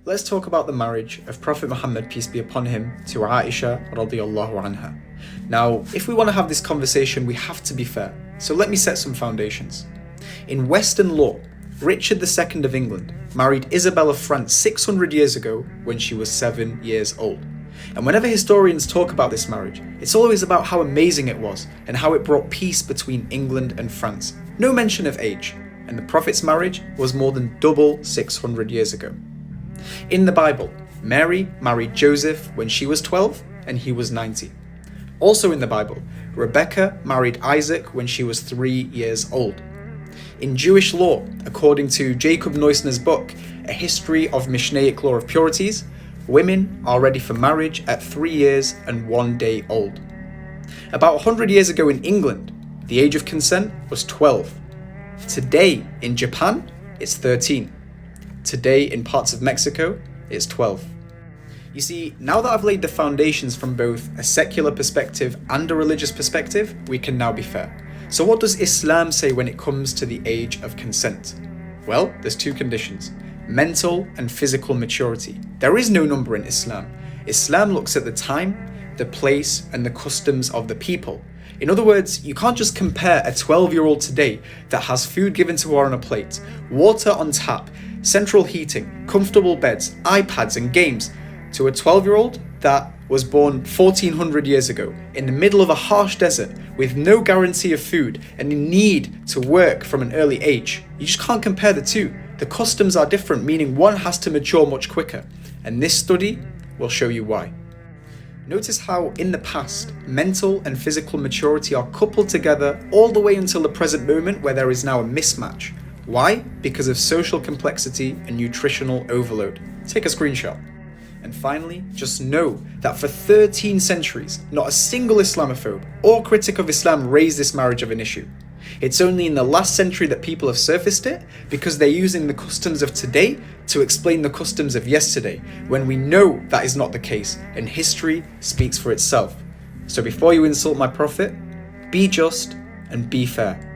Let's talk about the marriage of Prophet Muhammad, peace be upon him, to Aisha radiyallahu anha. Now, if we want to have this conversation, we have to be fair. So let me set some foundations. In Western law, Richard II of England married Isabel of France 600 years ago when she was 7 years old. And whenever historians talk about this marriage, it's always about how amazing it was and how it brought peace between England and France. No mention of age, and the Prophet's marriage was more than double 600 years ago. In the Bible, Mary married Joseph when she was 12 and he was 90. Also in the Bible, Rebecca married Isaac when she was 3 years old. In Jewish law, according to Jacob Neusner's book, A History of Mishnaic Law of Purities, women are ready for marriage at 3 years and 1 day old. About 100 years ago in England, the age of consent was 12. Today in Japan, it's 13. Today in parts of Mexico, it's 12. You see, now that I've laid the foundations from both a secular perspective and a religious perspective, we can now be fair. So what does Islam say when it comes to the age of consent? Well, there's two conditions: mental and physical maturity. There is no number in Islam. Islam looks at the time, the place, and the customs of the people. In other words, you can't just compare a 12-year-old today that has food given to her on a plate, water on tap, central heating, comfortable beds, iPads and games, to a 12-year-old that was born 1400 years ago in the middle of a harsh desert with no guarantee of food and in need to work from an early age. You just can't compare the two. The customs are different, meaning one has to mature much quicker, and this study will show you why. Notice how in the past, mental and physical maturity are coupled together all the way until the present moment where there is now a mismatch. Why? Because of social complexity and nutritional overload. Take a screenshot. And finally, just know that for 13 centuries, not a single Islamophobe or critic of Islam raised this marriage of an issue. It's only in the last century that people have surfaced it because they're using the customs of today to explain the customs of yesterday, when we know that is not the case and history speaks for itself. So before you insult my prophet, be just and be fair.